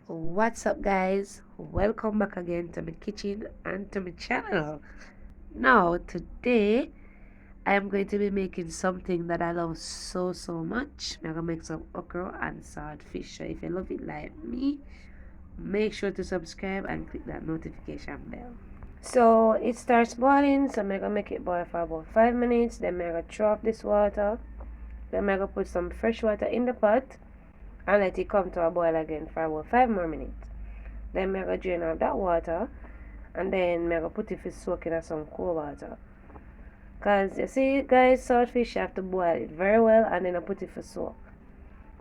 What's up, guys? Welcome back again to my kitchen and to my channel. Now, today I am going to be making something that I love so much. I'm gonna make some okra and saltfish. So, if you love it like me, make sure to subscribe and click that notification bell. So, it starts boiling, so I'm gonna make it boil for about 5 minutes. Then, I'm gonna throw off this water. Then, I'm gonna put some fresh water in the pot and let it come to a boil again for about 5 more minutes. Then I'm gonna drain out that water and then I'm gonna put it for soak in some cold water. Cause you see guys, saltfish you have to boil it very well and then I put it for soak.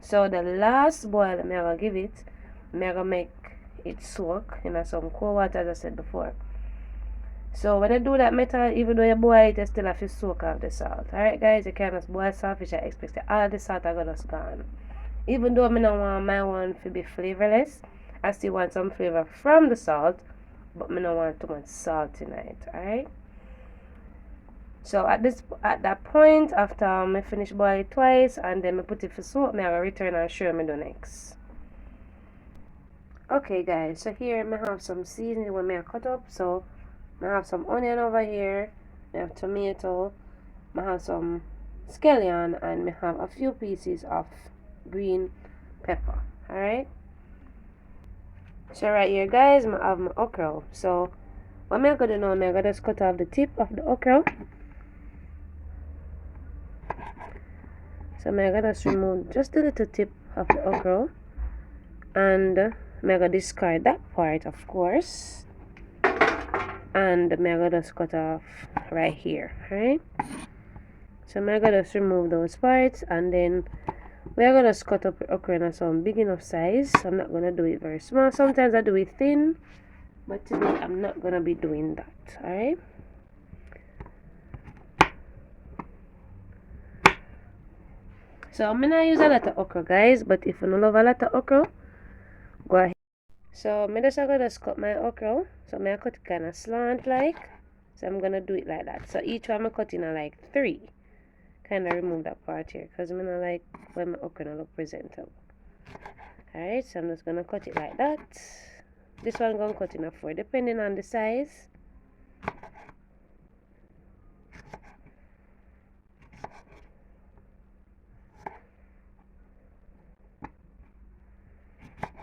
So the last boil I'm gonna give it, I'm gonna make it soak in some cold water as I said before. So when I do that method, even though you boil it, you still have to soak off the salt. Alright guys, you can't just boil saltfish and expect that all the salt are gonna gone. Even though I don't want my one to be flavorless, I still want some flavor from the salt, but I don't want too much salt in it. Alright. So at that point, after I finish boil it twice and then I put it for soak, I will return and show me the next. Okay guys, so here I have some seasoning when I cut up. So I have some onion over here, I have tomato, I have some scallion, and I have a few pieces of green pepper. Alright. So right here guys, I have my okra. So what I'm gonna do now, I'm gonna just cut off the tip of the okra. So I'm gonna just remove just a little tip of the okra, and I'm gonna discard that part, of course, and I'm gonna just cut off right here. Right. So I'm gonna just remove those parts, and then we're gonna just cut up the okra in some big enough size. So I'm not gonna do it very small. Sometimes I do it thin, but today I'm not gonna be doing that. Alright. So I'm gonna use a lot of okra guys, but if you don't love a lot of okra, go ahead. So I'm just gonna cut my okra. So I'm gonna cut it kinda slant like. So I'm gonna do it like that. So each one I'm cutting like 3. Kinda remove that part here because I'm gonna like when my okra look presentable. Alright, so I'm just gonna cut it like that. This one I'm gonna cut in a 4 depending on the size.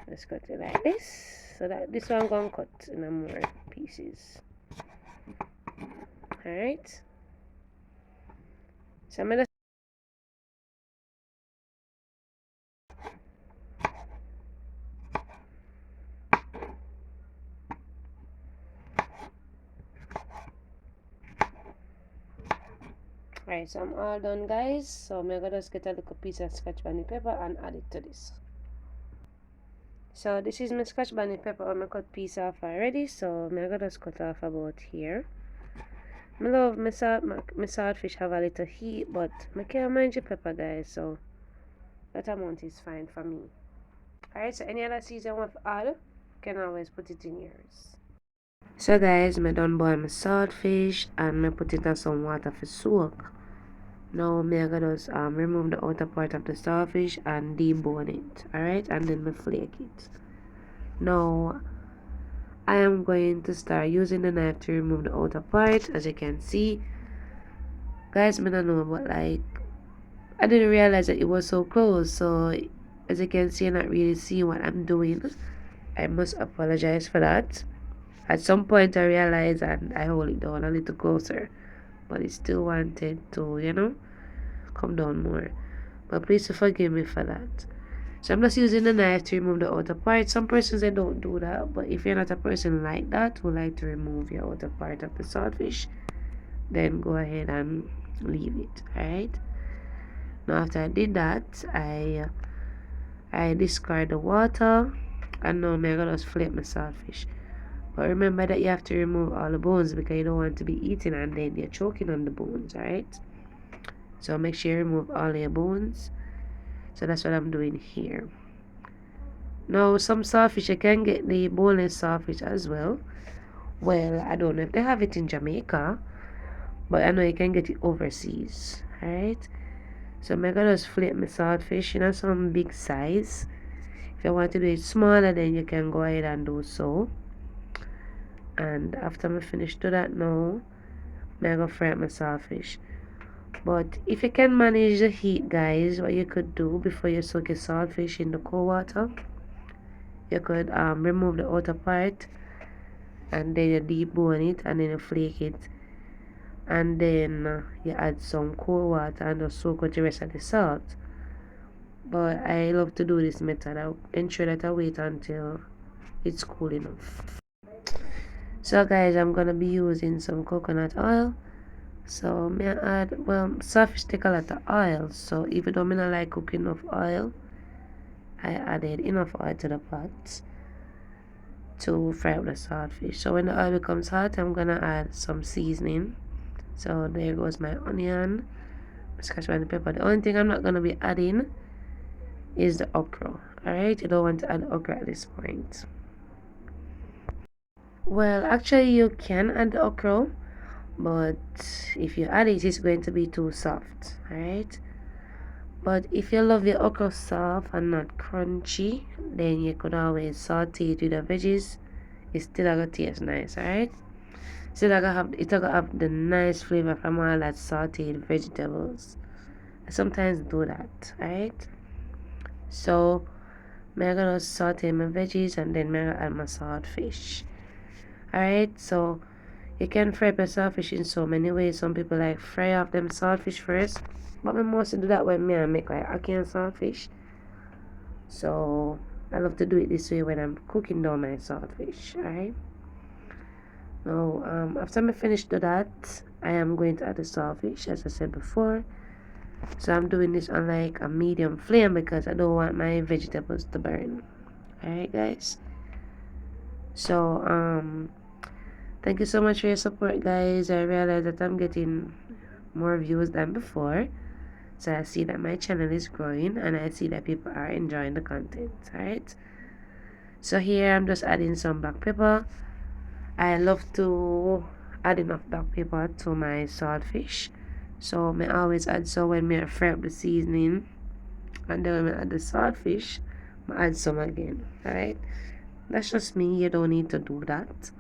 Let's cut it like this. So that this one I'm gonna cut in a more pieces. Alright. So I'm gonna Alright, so I'm all done guys. So I'm gonna just get a little piece of scotch bonnet pepper and add it to this. So this is my scotch bonnet pepper. I'm cut piece off already. So I'm gonna just cut off about here. I love my saltfish have a little heat, but I can't mind your pepper guys, so that amount is fine for me. Alright, so any other season with add, you can always put it in yours. So guys, I done boil my saltfish and I put it in some water for soak. Now I'm gonna just remove the outer part of the saltfish and debone it. Alright, and then I flake it. Now I am going to start using the knife to remove the outer part. As you can see, guys, I don't know, but like I didn't realize that it was so close. So as you can see, I'm not really seeing what I'm doing. I must apologize for that. At some point I realized and I hold it down a little closer, but it still wanted to, come down more. But please forgive me for that. So I'm just using the knife to remove the outer part. Some persons they don't do that, but if you're not a person like that who like to remove your outer part of the saltfish, then go ahead and leave it. Alright. Now after I did that, I discard the water, and now I'm gonna just flake my saltfish. But remember that you have to remove all the bones because you don't want to be eating and then you're choking on the bones, alright? So make sure you remove all your bones. So that's what I'm doing here. Now some saltfish you can get the boneless saltfish as well. Well, I don't know if they have it in Jamaica, but I know you can get it overseas, alright? So I'm gonna just flake my saltfish in some big size. If you want to do it smaller, then you can go ahead and do so. And after I finish do that now, I'm gonna fry up my saltfish. But if you can manage the heat, guys, what you could do before you soak your saltfish in the cold water, you could remove the outer part and then you debone it and then you flake it, and then you add some cold water and just soak out the rest of the salt. But I love to do this method. I ensure that I wait until it's cool enough. So guys, I'm gonna be using some coconut oil. So may I add, well, saltfish take a lot of oil, so even though I don't like cooking enough oil, I added enough oil to the pot to fry up the saltfish. So when the oil becomes hot, I'm gonna add some seasoning. So there goes my onion, scotch bonnet pepper. The only thing I'm not gonna be adding is the okra. Alright, you don't want to add okra at this point. Well, actually you can add the okra, but if you add it, it's going to be too soft. Alright, but if you love your okra soft and not crunchy, then you could always saute it with the veggies. It's still gonna taste nice. Alright, still gonna have the nice flavor from all that sauteed vegetables. I sometimes do that. Alright, so I'm gonna saute my veggies and then I'm gonna add my saltfish. Alright, so you can fry up your saltfish in so many ways. Some people like fry off them saltfish first, but I mostly do that when I make like ackee and saltfish. So I love to do it this way when I'm cooking down my saltfish. Alright, now after I finish do that, I am going to add the saltfish as I said before. So I'm doing this on like a medium flame because I don't want my vegetables to burn. Alright guys, so thank you so much for your support, guys. I realize that I'm getting more views than before, so I see that my channel is growing and I see that people are enjoying the content. Alright, so here I'm just adding some black pepper. I love to add enough black pepper to my saltfish, so I always add so when I fry up the seasoning, and then when I add the saltfish, I add some again. Alright, that's just me. You don't need to do that,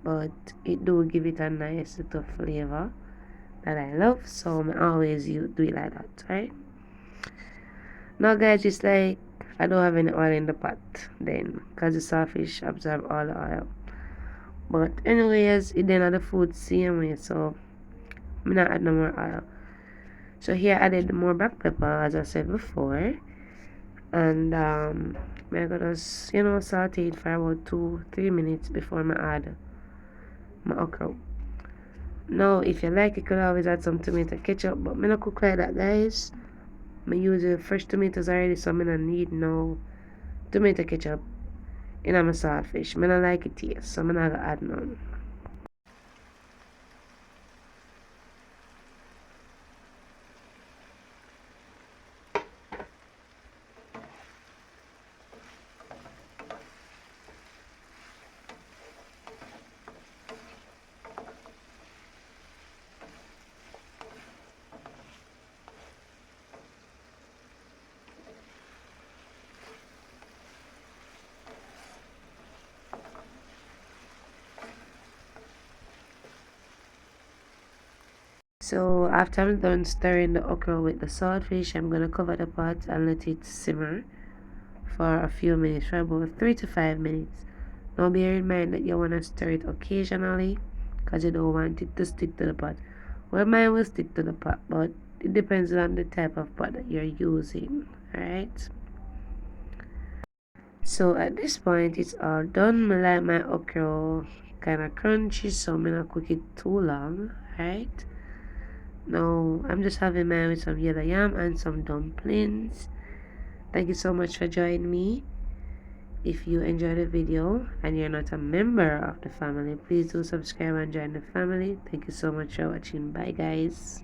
but it do give it a nice little flavor that I love, so I always do it like that. Right now guys, it's like I don't have any oil in the pot then because the saltfish absorb all the oil, but anyways it then add the food same way, so I'm not add no more oil. So here I added more black pepper as I said before, and I'm gonna saute it for about 2-3 minutes before I add my okra. Now if you like, you could always add some tomato ketchup, but I don't cook like that, guys. I use fresh tomatoes already, so I don't need no tomato ketchup in my saltfish. I don't like it taste, so I'm not gonna add none. So after I'm done stirring the okra with the saltfish, I'm gonna cover the pot and let it simmer for a few minutes, for about 3 to 5 minutes. Now bear in mind that you wanna stir it occasionally because you don't want it to stick to the pot. Well, mine will stick to the pot, but it depends on the type of pot that you're using. Alright, so at this point it's all done. I like my okra kind of crunchy, so I'm not cook it too long. Alright, now I'm just having mine with some yellow yam and some dumplings. Thank you so much for joining me. If you enjoyed the video and you're not a member of the family, please do subscribe and join the family. Thank you so much for watching. Bye guys.